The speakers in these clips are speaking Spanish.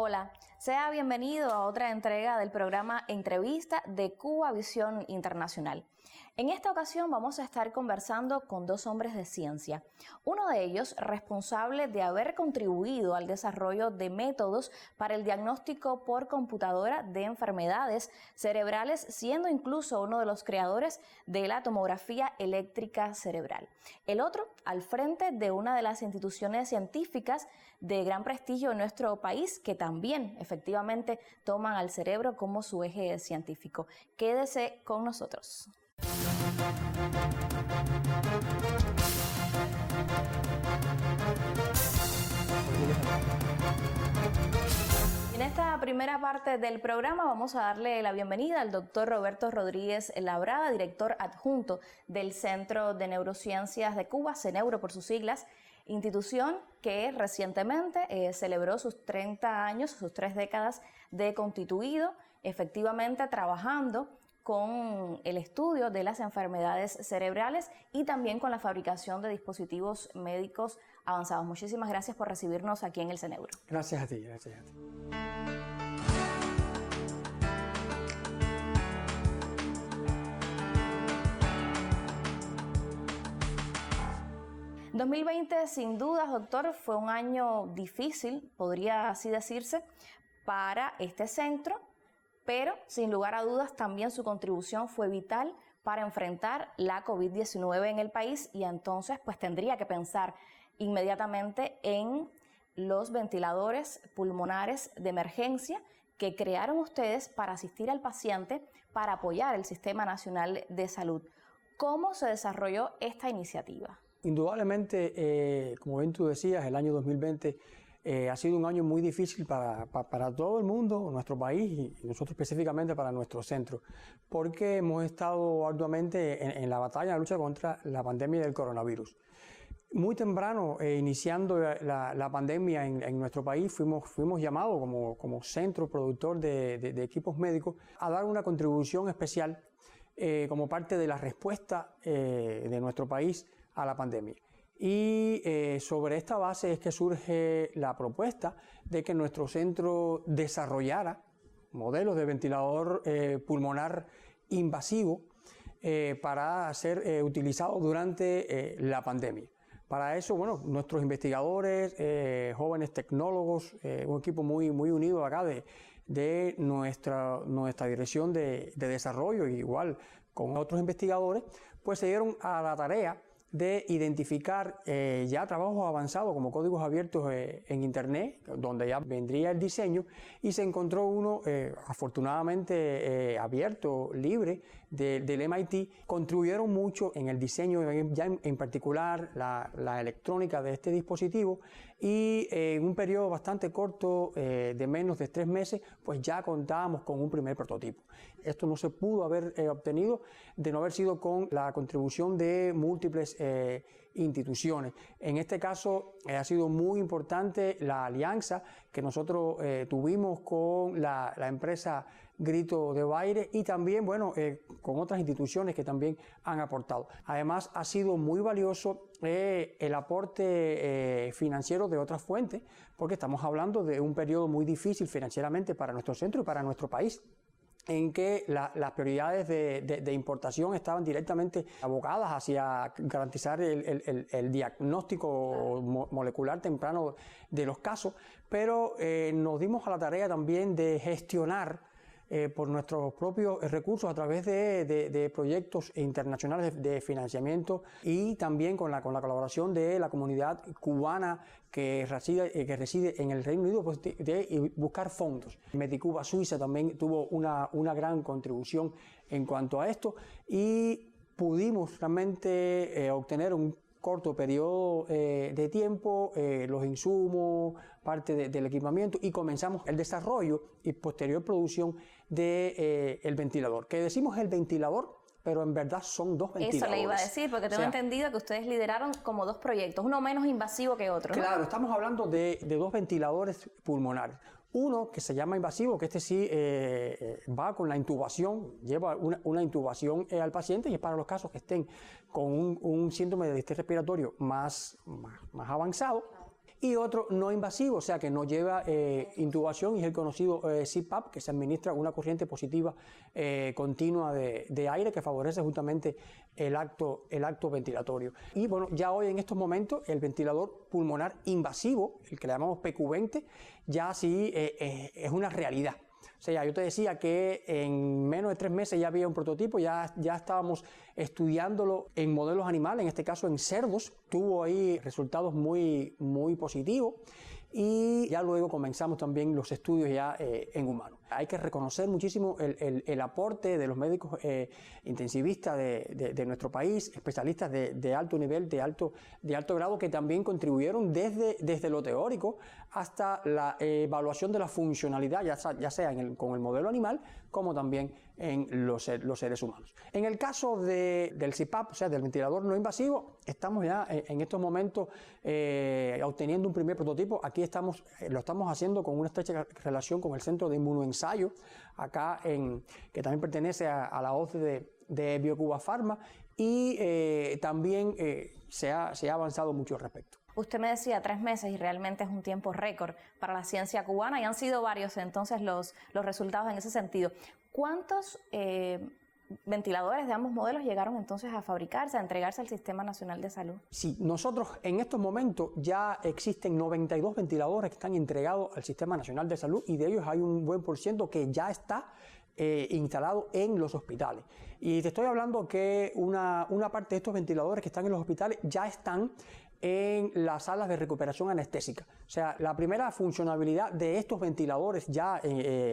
Hola, sea bienvenido a otra entrega del programa Entrevista de Cuba Visión Internacional. En esta ocasión vamos a estar conversando con dos hombres de ciencia. Uno de ellos responsable de haber contribuido al desarrollo de métodos para el diagnóstico por computadora de enfermedades cerebrales, siendo incluso uno de los creadores de la tomografía eléctrica cerebral. El otro al frente de una de las instituciones científicas de gran prestigio en nuestro país, que también efectivamente toman al cerebro como su eje científico. Quédese con nosotros. En esta primera parte del programa vamos a darle la bienvenida al doctor Roberto Rodríguez Labrada, director adjunto del Centro de Neurociencias de Cuba, CENEURO por sus siglas, institución que recientemente celebró sus 30 años, sus 3 décadas de constituido, efectivamente trabajando con el estudio de las enfermedades cerebrales y también con la fabricación de dispositivos médicos avanzados. Muchísimas gracias por recibirnos aquí en el CENEURO. Gracias a ti, gracias a ti. 2020, sin dudas, doctor, fue un año difícil, podría así decirse, para este centro, pero sin lugar a dudas también su contribución fue vital para enfrentar la COVID-19 en el país, y entonces pues tendría que pensar inmediatamente en los ventiladores pulmonares de emergencia que crearon ustedes para asistir al paciente, para apoyar el Sistema Nacional de Salud. ¿Cómo se desarrolló esta iniciativa? Indudablemente, como bien tú decías, el año 2020 ha sido un año muy difícil para todo el mundo, nuestro país y nosotros específicamente para nuestro centro, porque hemos estado arduamente en la batalla, en la lucha contra la pandemia del coronavirus. Muy temprano, iniciando la pandemia en nuestro país, fuimos llamados como centro productor de equipos médicos a dar una contribución especial como parte de la respuesta de nuestro país a la pandemia. Y sobre esta base es que surge la propuesta de que nuestro centro desarrollara modelos de ventilador pulmonar invasivo para ser utilizados durante la pandemia. Para eso, bueno, nuestros investigadores, jóvenes tecnólogos, un equipo muy unido acá de nuestra dirección de desarrollo, igual con otros investigadores, pues se dieron a la tarea de identificar ya trabajos avanzados como códigos abiertos en Internet, donde ya vendría el diseño, y se encontró uno afortunadamente abierto, libre, del MIT. Contribuyeron mucho en el diseño, ya en particular la electrónica de este dispositivo, y en un periodo bastante corto, de menos de 3 meses, pues ya contábamos con un primer prototipo. Esto no se pudo haber obtenido de no haber sido con la contribución de múltiples instituciones. En este caso ha sido muy importante la alianza que nosotros tuvimos con la empresa Grito de Baire y también, bueno, con otras instituciones que también han aportado. Además, ha sido muy valioso el aporte financiero de otras fuentes, porque estamos hablando de un periodo muy difícil financieramente para nuestro centro y para nuestro país, en que las prioridades de importación estaban directamente abocadas hacia garantizar el diagnóstico molecular temprano de los casos, pero nos dimos a la tarea también de gestionar por nuestros propios recursos a través de proyectos internacionales de financiamiento y también con la colaboración de la comunidad cubana que reside en el Reino Unido, pues de buscar fondos. Medicuba Suiza también tuvo una gran contribución en cuanto a esto y pudimos realmente obtener un corto periodo de tiempo, los insumos, parte del equipamiento, y comenzamos el desarrollo y posterior producción del ventilador. Que decimos el ventilador, pero en verdad son 2 ventiladores. Eso le iba a decir, porque tengo entendido que ustedes lideraron como 2 proyectos, uno menos invasivo que otro, ¿no? Claro, estamos hablando de 2 ventiladores pulmonares. Uno que se llama invasivo, que este sí va con la intubación, lleva una intubación al paciente, y es para los casos que estén con un síndrome de distrés respiratorio más avanzado. y otro no invasivo, o sea que no lleva intubación, y es el conocido CPAP, que se administra una corriente positiva continua de aire que favorece justamente el acto ventilatorio. Y bueno, ya hoy en estos momentos el ventilador pulmonar invasivo, el que le llamamos PQ20, ya sí es una realidad. O sea, yo te decía que en menos de 3 meses ya había un prototipo, ya estábamos estudiándolo en modelos animales, en este caso en cerdos. Tuvo ahí resultados muy positivos, y ya luego comenzamos también los estudios ya en humanos. Hay que reconocer muchísimo el aporte de los médicos intensivistas de nuestro país, especialistas de alto nivel, de alto grado, que también contribuyeron desde lo teórico hasta la evaluación de la funcionalidad, ya sea con el modelo animal como también en los seres humanos. En el caso del CPAP, o sea, del ventilador no invasivo, estamos ya en estos momentos obteniendo un primer prototipo. Aquí lo estamos haciendo con una estrecha relación con el Centro de Inmunoensayo, acá que también pertenece a la OCDE de BioCuba Pharma, y también se ha avanzado mucho al respecto. Usted me decía 3 meses y realmente es un tiempo récord para la ciencia cubana, y han sido varios entonces los resultados en ese sentido. ¿Cuántos ventiladores de ambos modelos llegaron entonces a fabricarse, a entregarse al Sistema Nacional de Salud? Sí, nosotros en estos momentos ya existen 92 ventiladores que están entregados al Sistema Nacional de Salud, y de ellos hay un buen % que ya está instalado en los hospitales. Y te estoy hablando que una parte de estos ventiladores que están en los hospitales ya están en las salas de recuperación anestésica. O sea, la primera funcionalidad de estos ventiladores, ya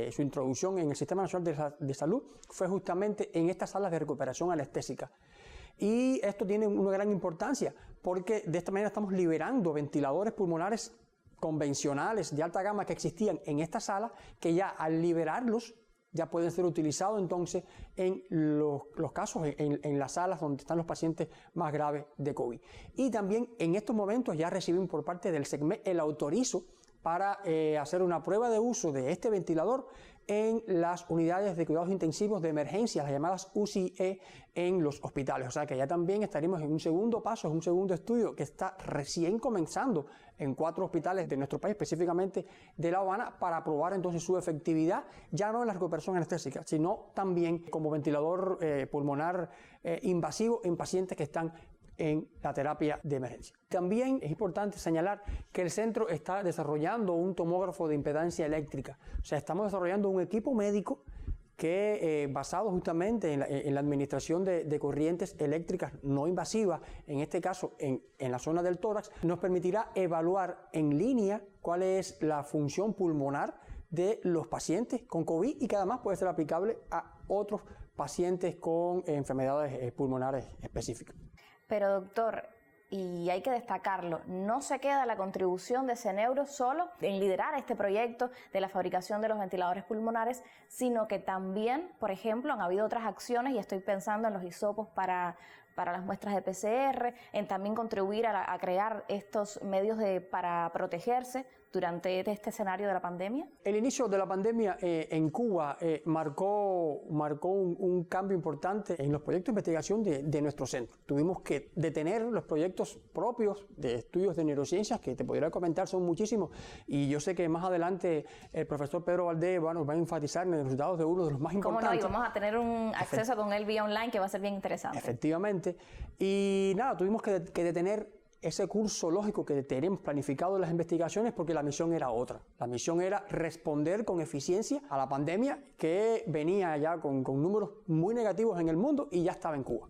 su introducción en el Sistema Nacional de Salud, fue justamente en estas salas de recuperación anestésica. Y esto tiene una gran importancia, porque de esta manera estamos liberando ventiladores pulmonares convencionales de alta gama que existían en esta sala, que ya al liberarlos ya pueden ser utilizados entonces en los casos, en las salas donde están los pacientes más graves de COVID. Y también en estos momentos ya recibimos por parte del SECMED el autorizo para hacer una prueba de uso de este ventilador en las unidades de cuidados intensivos de emergencia, las llamadas UCE, en los hospitales. O sea que ya también estaremos en un segundo paso, en un segundo estudio que está recién comenzando en 4 hospitales de nuestro país, específicamente de La Habana, para probar entonces su efectividad, ya no en la recuperación anestésica, sino también como ventilador pulmonar invasivo en pacientes que están en la terapia de emergencia. También es importante señalar que el centro está desarrollando un tomógrafo de impedancia eléctrica. O sea, estamos desarrollando un equipo médico que basado justamente en la administración de corrientes eléctricas no invasivas, en este caso en la zona del tórax, nos permitirá evaluar en línea cuál es la función pulmonar de los pacientes con COVID, y que además puede ser aplicable a otros pacientes con enfermedades pulmonares específicas. Pero doctor, y hay que destacarlo, no se queda la contribución de CENEURO solo en liderar este proyecto de la fabricación de los ventiladores pulmonares, sino que también, por ejemplo, han habido otras acciones, y estoy pensando en los hisopos para las muestras de PCR, en también contribuir a crear estos medios para protegerse durante este escenario de la pandemia. El inicio de la pandemia en Cuba marcó un cambio importante en los proyectos de investigación de nuestro centro. Tuvimos que detener los proyectos propios de estudios de neurociencias, que te podría comentar son muchísimos, y yo sé que más adelante el profesor Pedro Valdés va a enfatizar en los resultados de uno de los más importantes. ¿Cómo no? Y vamos a tener un acceso con él vía online que va a ser bien interesante. Efectivamente. Y nada, tuvimos que detener ese curso lógico que teníamos planificado en las investigaciones, porque la misión era otra. La misión era responder con eficiencia a la pandemia, que venía ya con números muy negativos en el mundo y ya estaba en Cuba.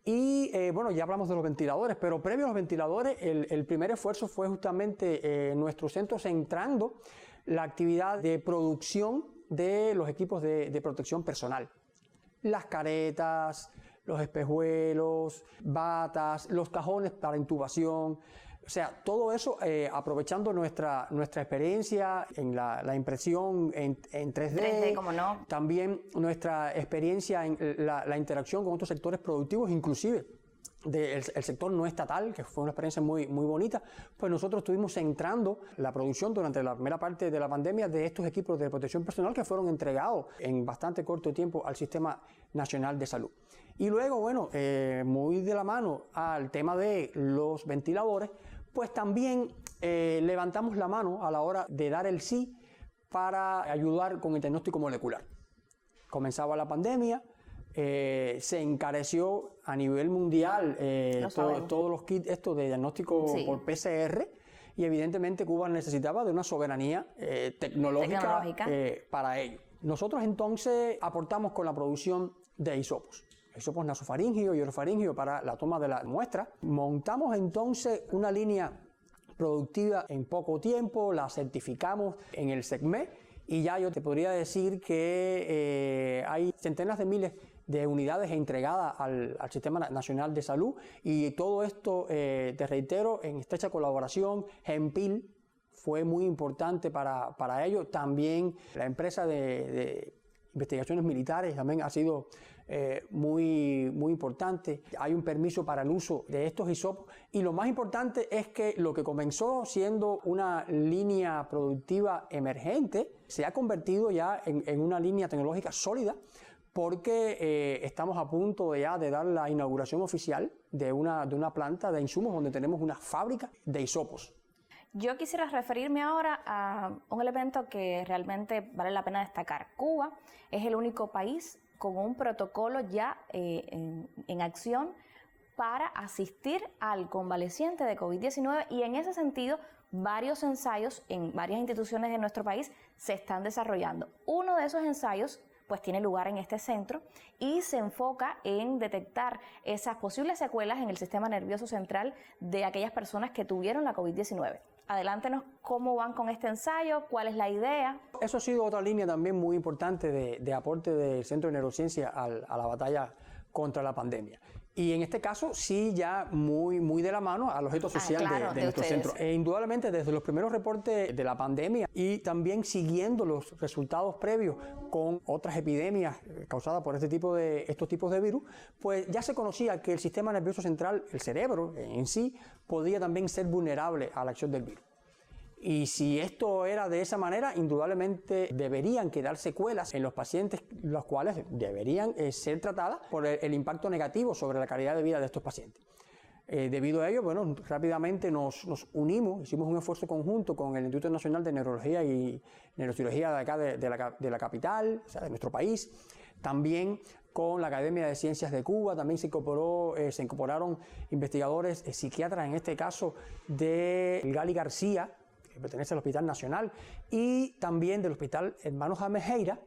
Y bueno, ya hablamos de los ventiladores, pero previo a los ventiladores, el primer esfuerzo fue justamente nuestro centro centrando la actividad de producción de los equipos de protección personal. Las caretas, los espejuelos, batas, los cajones para intubación. O sea, todo eso aprovechando nuestra experiencia en la impresión en 3D, ¿cómo no? También nuestra experiencia en la interacción con otros sectores productivos, inclusive el sector no estatal, que fue una experiencia muy bonita. Pues nosotros estuvimos centrando la producción durante la primera parte de la pandemia de estos equipos de protección personal, que fueron entregados en bastante corto tiempo al Sistema Nacional de Salud. Y luego, bueno, muy de la mano al tema de los ventiladores, pues también levantamos la mano a la hora de dar el sí para ayudar con el diagnóstico molecular. Comenzaba la pandemia, se encareció a nivel mundial todos los kits de diagnóstico por PCR, y evidentemente Cuba necesitaba de una soberanía tecnológica para ello. Nosotros entonces aportamos con la producción de hisopos nasofaringio y orofaringio para la toma de la muestra. Montamos entonces una línea productiva en poco tiempo, la certificamos en el SECME, y ya yo te podría decir que hay centenas de miles de unidades entregadas al Sistema Nacional de Salud, y todo esto, te reitero, en estrecha colaboración. GENPIL fue muy importante para ello. También la empresa de investigaciones militares también ha sido muy importante. Hay un permiso para el uso de estos hisopos, y lo más importante es que lo que comenzó siendo una línea productiva emergente se ha convertido ya en una línea tecnológica sólida, porque estamos a punto de dar la inauguración oficial de una planta de insumos donde tenemos una fábrica de hisopos. Yo quisiera referirme ahora a un elemento que realmente vale la pena destacar. Cuba es el único país con un protocolo ya en acción para asistir al convaleciente de COVID-19, y en ese sentido varios ensayos en varias instituciones de nuestro país se están desarrollando. Uno de esos ensayos pues tiene lugar en este centro y se enfoca en detectar esas posibles secuelas en el sistema nervioso central de aquellas personas que tuvieron la COVID-19. Adelántenos cómo van con este ensayo, cuál es la idea. Eso ha sido otra línea también muy importante de aporte del Centro de Neurociencia a la batalla contra la pandemia. Y en este caso sí, ya muy de la mano al objeto social de nuestro centro. Indudablemente desde los primeros reportes de la pandemia, y también siguiendo los resultados previos con otras epidemias causadas por estos tipos de virus, pues ya se conocía que el sistema nervioso central, el cerebro en sí, podía también ser vulnerable a la acción del virus. Y si esto era de esa manera, indudablemente deberían quedar secuelas en los pacientes, las cuales deberían ser tratadas por el impacto negativo sobre la calidad de vida de estos pacientes. Debido a ello, bueno, rápidamente nos unimos, hicimos un esfuerzo conjunto con el Instituto Nacional de Neurología y Neurocirugía de acá de la capital, o sea, de nuestro país. También con la Academia de Ciencias de Cuba, también se incorporaron investigadores, psiquiatras, en este caso de Gali García, que pertenece al Hospital Nacional, y también del Hospital Hermanos Jamejeira,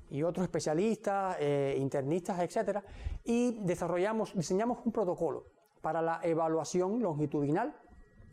y otros especialistas, internistas, etcétera, y diseñamos un protocolo para la evaluación longitudinal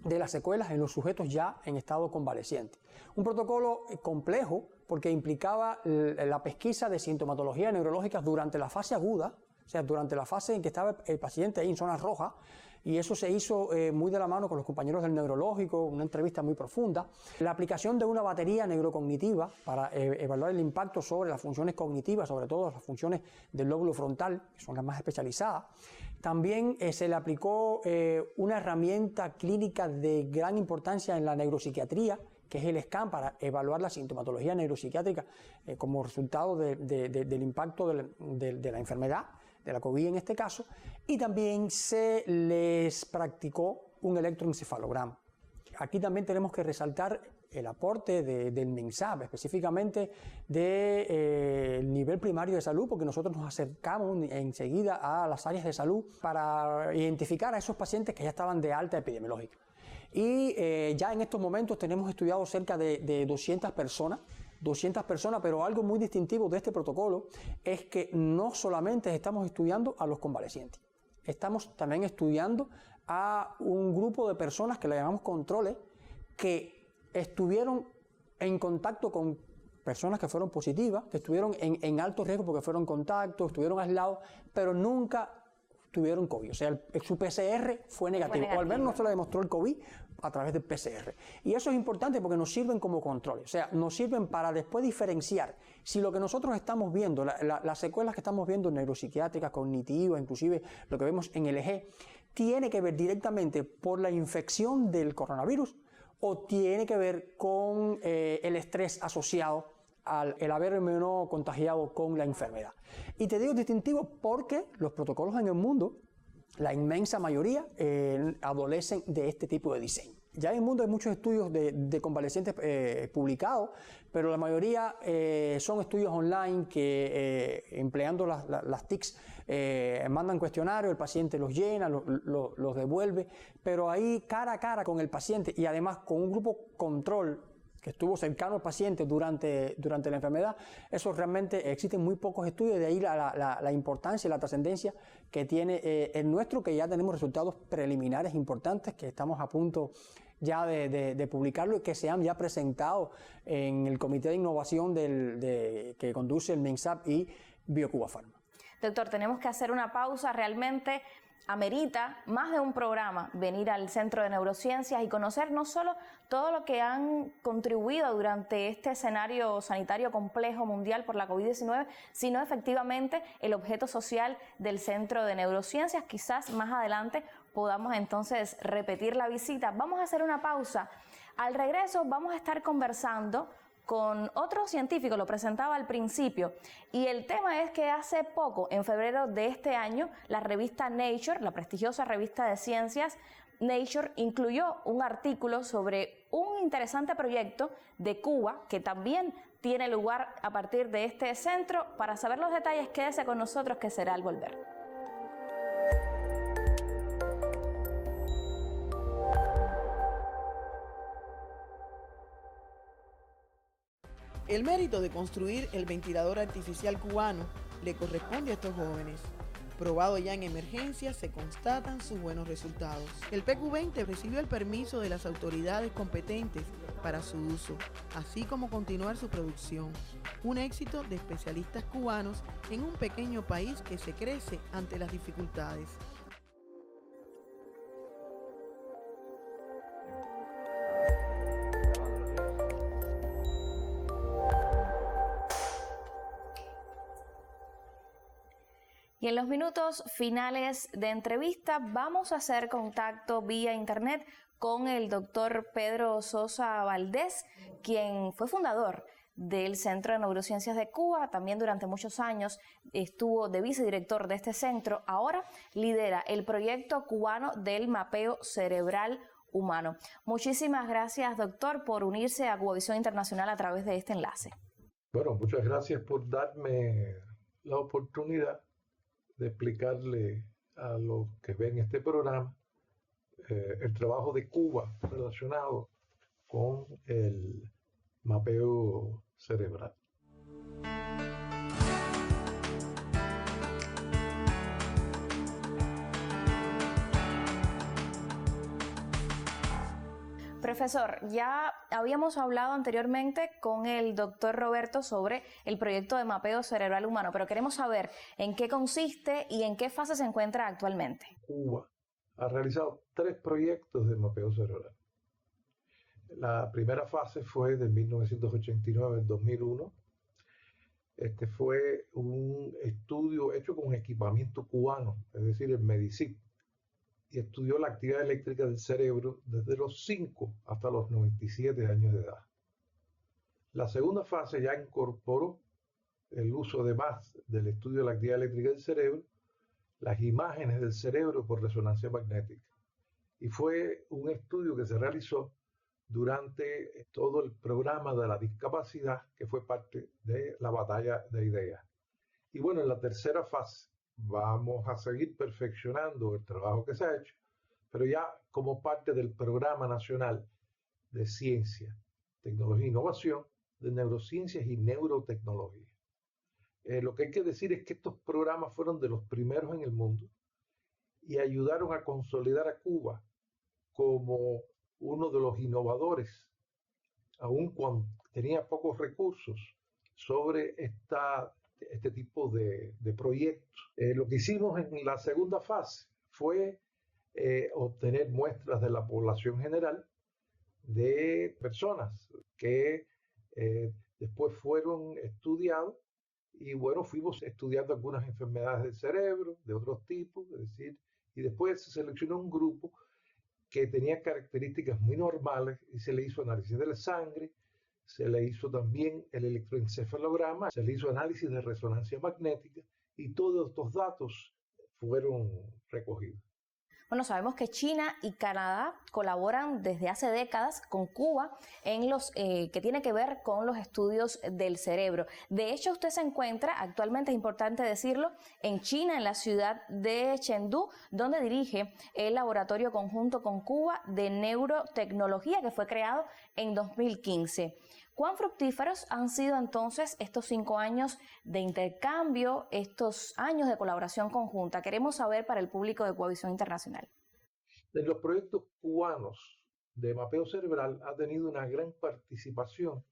de las secuelas en los sujetos ya en estado convaleciente. Un protocolo complejo porque implicaba la pesquisa de sintomatología neurológica durante la fase aguda, o sea, durante la fase en que estaba el paciente ahí en zona roja, y eso se hizo muy de la mano con los compañeros del neurológico, una entrevista muy profunda. La aplicación de una batería neurocognitiva para evaluar el impacto sobre las funciones cognitivas, sobre todo las funciones del lóbulo frontal, que son las más especializadas. También se le aplicó una herramienta clínica de gran importancia en la neuropsiquiatría, que es el SCAN, para evaluar la sintomatología neuropsiquiátrica como resultado del impacto de la enfermedad, de la COVID en este caso, y también se les practicó un electroencefalograma. Aquí también tenemos que resaltar el aporte del MINSAP, específicamente del nivel primario de salud, porque nosotros nos acercamos enseguida a las áreas de salud para identificar a esos pacientes que ya estaban de alta epidemiológica. Y ya en estos momentos tenemos estudiado cerca de 200 personas, pero algo muy distintivo de este protocolo es que no solamente estamos estudiando a los convalecientes, estamos también estudiando a un grupo de personas que le llamamos controles, que estuvieron en contacto con personas que fueron positivas, que estuvieron en alto riesgo porque fueron contactos, estuvieron aislados, pero nunca tuvieron COVID. O sea, su PCR fue negativo, o al menos no se le demostró el COVID a través del PCR. Y eso es importante porque nos sirven como controles, o sea, nos sirven para después diferenciar si lo que nosotros estamos viendo, las secuelas que estamos viendo neuropsiquiátricas, cognitivas, inclusive lo que vemos en el EG, tiene que ver directamente por la infección del coronavirus o tiene que ver con el estrés asociado al haberme no contagiado con la enfermedad. Y te digo distintivo porque los protocolos en el mundo, la inmensa mayoría, adolecen de este tipo de diseño. Ya en el mundo hay muchos estudios de convalecientes publicados, pero la mayoría son estudios online que empleando las TICs mandan cuestionarios, el paciente los llena, los devuelve, pero ahí cara a cara con el paciente y además con un grupo control que estuvo cercano al paciente durante la enfermedad, eso realmente existen muy pocos estudios, de ahí la importancia y la trascendencia que tiene el nuestro, que ya tenemos resultados preliminares importantes, que estamos a punto ya de publicarlo y que se han ya presentado en el Comité de Innovación que conduce el MINSAP y BioCuba Pharma. Doctor, tenemos que hacer una pausa. Realmente amerita más de un programa venir al Centro de Neurociencias y conocer no solo todo lo que han contribuido durante este escenario sanitario complejo mundial por la COVID-19, sino efectivamente el objeto social del Centro de Neurociencias. Quizás más adelante podamos entonces repetir la visita. Vamos a hacer una pausa. Al regreso vamos a estar conversando con otro científico, lo presentaba al principio, y el tema es que hace poco, en febrero de este año, la revista Nature, la prestigiosa revista de ciencias, Nature incluyó un artículo sobre un interesante proyecto de Cuba que también tiene lugar a partir de este centro. Para saber los detalles, quédese con nosotros, que será al volver. El mérito de construir el ventilador artificial cubano le corresponde a estos jóvenes. Probado ya en emergencia, se constatan sus buenos resultados. El PQ-20 recibió el permiso de las autoridades competentes para su uso, así como continuar su producción. Un éxito de especialistas cubanos en un pequeño país que se crece ante las dificultades. Y en los minutos finales de entrevista vamos a hacer contacto vía internet con el doctor Pedro Sosa Valdés, quien fue fundador del Centro de Neurociencias de Cuba. También durante muchos años estuvo de vicedirector de este centro. Ahora lidera el proyecto cubano del mapeo cerebral humano. Muchísimas gracias, doctor, por unirse a Cubavisión Internacional a través de este enlace. Bueno, muchas gracias por darme la oportunidad de explicarle a los que ven este programa el trabajo de Cuba relacionado con el mapeo cerebral. Profesor, ya habíamos hablado anteriormente con el doctor Roberto sobre el proyecto de mapeo cerebral humano, pero queremos saber en qué consiste y en qué fase se encuentra actualmente. Cuba ha realizado 3 proyectos de mapeo cerebral. La primera fase fue de 1989 al 2001. Este fue un estudio hecho con equipamiento cubano, es decir, el MEDICIT, y estudió la actividad eléctrica del cerebro desde los 5 hasta los 97 años de edad. La segunda fase ya incorporó el uso además del estudio de la actividad eléctrica del cerebro, las imágenes del cerebro por resonancia magnética. Y fue un estudio que se realizó durante todo el programa de la discapacidad, que fue parte de la batalla de ideas. Y bueno, en la tercera fase vamos a seguir perfeccionando el trabajo que se ha hecho, pero ya como parte del Programa Nacional de Ciencia, Tecnología e Innovación, de Neurociencias y Neurotecnología. Lo que hay que decir es que estos programas fueron de los primeros en el mundo y ayudaron a consolidar a Cuba como uno de los innovadores, aun cuando tenía pocos recursos, sobre este tipo de proyectos. Lo que hicimos en la segunda fase fue obtener muestras de la población general de personas que después fueron estudiados y bueno, fuimos estudiando algunas enfermedades del cerebro de otros tipos, es decir, y después se seleccionó un grupo que tenía características muy normales y se le hizo análisis de la sangre, se le hizo también el electroencefalograma, se le hizo análisis de resonancia magnética y todos estos datos fueron recogidos. Bueno, sabemos que China y Canadá colaboran desde hace décadas con Cuba en los que tiene que ver con los estudios del cerebro. De hecho, usted se encuentra actualmente, es importante decirlo, en China, en la ciudad de Chengdu, donde dirige el laboratorio conjunto con Cuba de neurotecnología que fue creado en 2015. ¿Cuán fructíferos han sido entonces estos 5 años de intercambio, estos años de colaboración conjunta? Queremos saber para el público de Cubavisión Internacional. En los proyectos cubanos de mapeo cerebral ha tenido una gran participación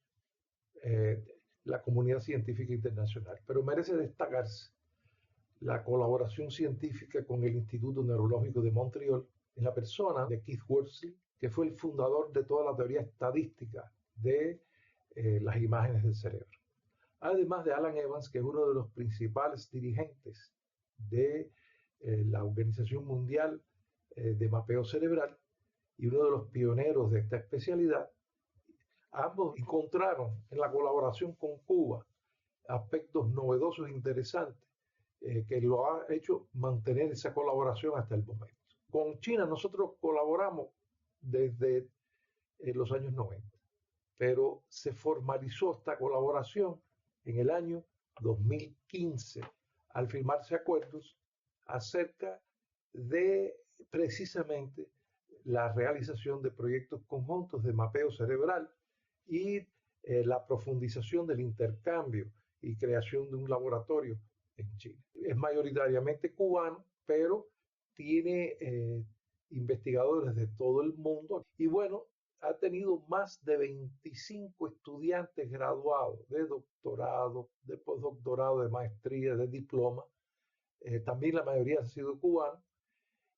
la comunidad científica internacional, pero merece destacarse la colaboración científica con el Instituto Neurológico de Montreal en la persona de Keith Worsley, que fue el fundador de toda la teoría estadística de las imágenes del cerebro. Además de Alan Evans, que es uno de los principales dirigentes de la Organización Mundial de Mapeo Cerebral y uno de los pioneros de esta especialidad, ambos encontraron en la colaboración con Cuba aspectos novedosos e interesantes que lo ha hecho mantener esa colaboración hasta el momento. Con China nosotros colaboramos desde los años 90. Pero se formalizó esta colaboración en el año 2015 al firmarse acuerdos acerca de precisamente la realización de proyectos conjuntos de mapeo cerebral y la profundización del intercambio y creación de un laboratorio en Chile. Es mayoritariamente cubano, pero tiene investigadores de todo el mundo y bueno, ha tenido más de 25 estudiantes graduados de doctorado, de postdoctorado, de maestría, de diploma. También la mayoría han sido cubanos.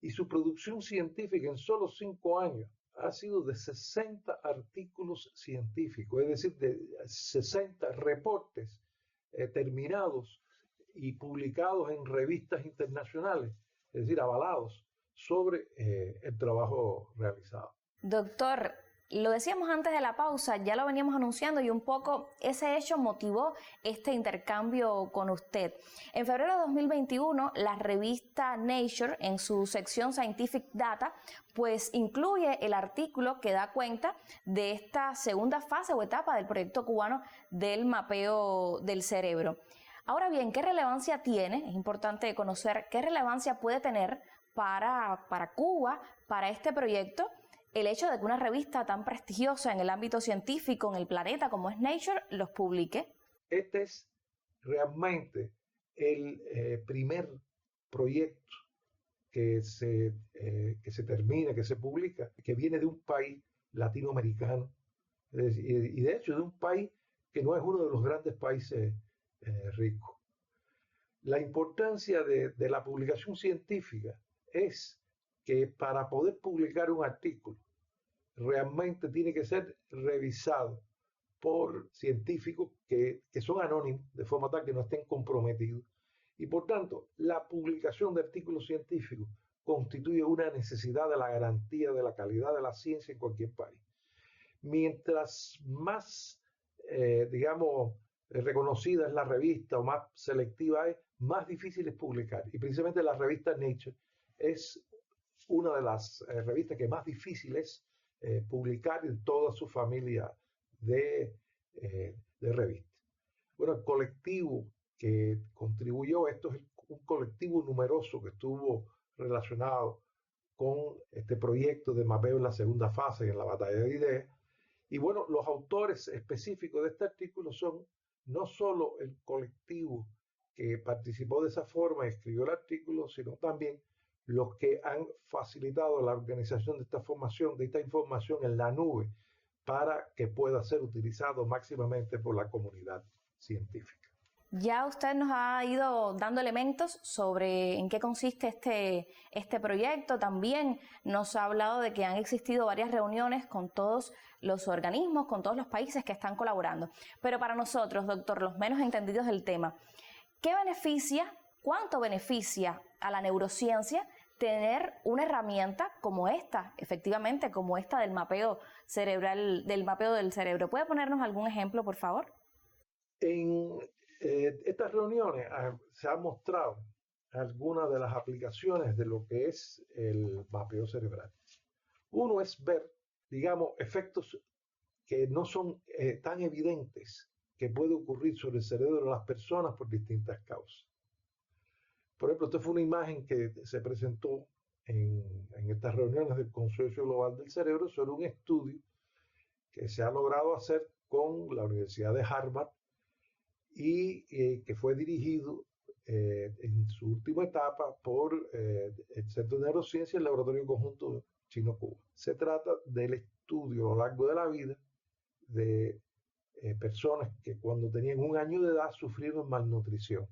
Y su producción científica en solo 5 años ha sido de 60 artículos científicos, es decir, de 60 reportes terminados y publicados en revistas internacionales, es decir, avalados sobre el trabajo realizado. Doctor, lo decíamos antes de la pausa, ya lo veníamos anunciando y un poco ese hecho motivó este intercambio con usted. En febrero de 2021, la revista Nature, en su sección Scientific Data, pues incluye el artículo que da cuenta de esta segunda fase o etapa del proyecto cubano del mapeo del cerebro. Ahora bien, ¿qué relevancia tiene? Es importante conocer qué relevancia puede tener para Cuba, para este proyecto, el hecho de que una revista tan prestigiosa en el ámbito científico en el planeta como es Nature los publique. Este es realmente el primer proyecto que se termina, que se publica, que viene de un país latinoamericano y de hecho de un país que no es uno de los grandes países ricos. La importancia de la publicación científica es que para poder publicar un artículo realmente tiene que ser revisado por científicos que son anónimos, de forma tal que no estén comprometidos. Y por tanto, la publicación de artículos científicos constituye una necesidad de la garantía de la calidad de la ciencia en cualquier país. Mientras más, reconocida es la revista o más selectiva es, más difícil es publicar. Y precisamente la revista Nature es una de las revistas que más difícil es publicar en toda su familia de revistas. Bueno, el colectivo que contribuyó a esto es un colectivo numeroso que estuvo relacionado con este proyecto de mapeo en la segunda fase, en la batalla de ideas. Y bueno, los autores específicos de este artículo son no solo el colectivo que participó de esa forma y escribió el artículo, sino también los que han facilitado la organización de esta formación, de esta información en la nube, para que pueda ser utilizado máximamente por la comunidad científica. Ya usted nos ha ido dando elementos sobre en qué consiste este proyecto. También nos ha hablado de que han existido varias reuniones con todos los organismos, con todos los países que están colaborando. Pero para nosotros, doctor, los menos entendidos del tema, ¿qué beneficia, cuánto beneficia a la neurociencia tener una herramienta como esta, efectivamente, como esta del mapeo cerebral, del mapeo del cerebro? ¿Puede ponernos algún ejemplo, por favor? En estas reuniones se ha mostrado algunas de las aplicaciones de lo que es el mapeo cerebral. Uno es ver, digamos, efectos que no son tan evidentes que puede ocurrir sobre el cerebro de las personas por distintas causas. Por ejemplo, esta fue una imagen que se presentó en estas reuniones del Consorcio Global del Cerebro sobre un estudio que se ha logrado hacer con la Universidad de Harvard y que fue dirigido en su última etapa por el Centro de Neurociencia y el Laboratorio Conjunto Chino-Cuba. Se trata del estudio a lo largo de la vida de personas que cuando tenían 1 año de edad sufrieron malnutrición,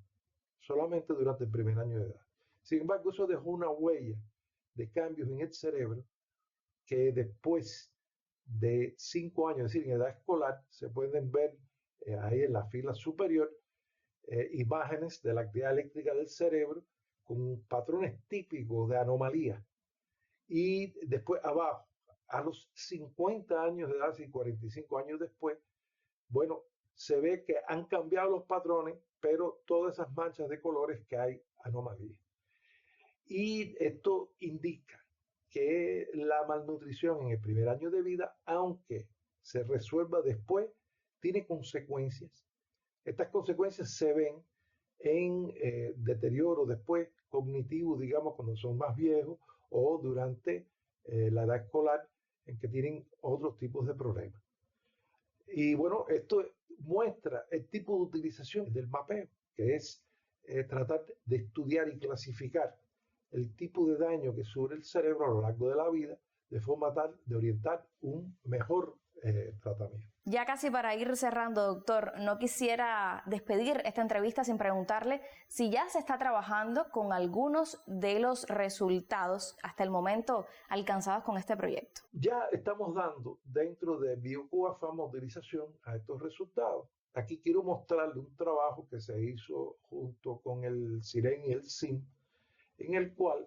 solamente durante el primer año de edad. Sin embargo, eso dejó una huella de cambios en el cerebro que después de 5 años, es decir, en edad escolar, se pueden ver ahí en la fila superior imágenes de la actividad eléctrica del cerebro con patrones típicos de anomalía. Y después abajo, a los 50 años de edad y 45 años después, bueno, se ve que han cambiado los patrones, pero todas esas manchas de colores que hay anomalías. Y esto indica que la malnutrición en el primer año de vida, aunque se resuelva después, tiene consecuencias. Estas consecuencias se ven en deterioro después cognitivo, digamos, cuando son más viejos o durante la edad escolar, en que tienen otros tipos de problemas. Y bueno, esto muestra el tipo de utilización del mapeo, que es tratar de estudiar y clasificar el tipo de daño que sufre el cerebro a lo largo de la vida, de forma tal de orientar un mejor tratamiento. Ya casi para ir cerrando, doctor, no quisiera despedir esta entrevista sin preguntarle si ya se está trabajando con algunos de los resultados hasta el momento alcanzados con este proyecto. Ya estamos dando dentro de BioCuba Farmautilización a estos resultados. Aquí quiero mostrarle un trabajo que se hizo junto con el CIREN y el CIM, en el cual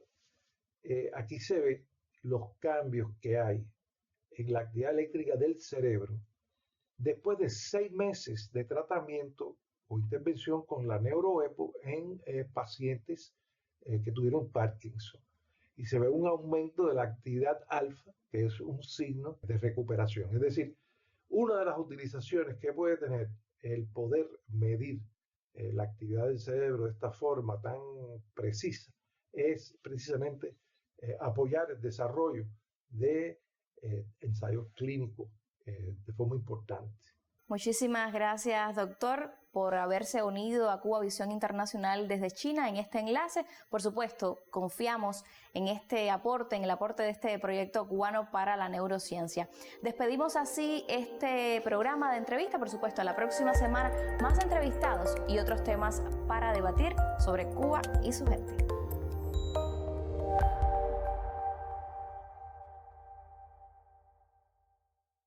aquí se ve los cambios que hay en la actividad eléctrica del cerebro después de 6 meses de tratamiento o intervención con la neuroepo en pacientes que tuvieron Parkinson. Y se ve un aumento de la actividad alfa, que es un signo de recuperación. Es decir, una de las utilizaciones que puede tener el poder medir la actividad del cerebro de esta forma tan precisa es precisamente apoyar el desarrollo de ensayos clínicos de forma importante. Muchísimas gracias, doctor, por haberse unido a Cuba Visión Internacional desde China en este enlace. Por supuesto, confiamos en este aporte, en el aporte de este proyecto cubano para la neurociencia. Despedimos así este programa de entrevista. Por supuesto, la próxima semana más entrevistados y otros temas para debatir sobre Cuba y su gente.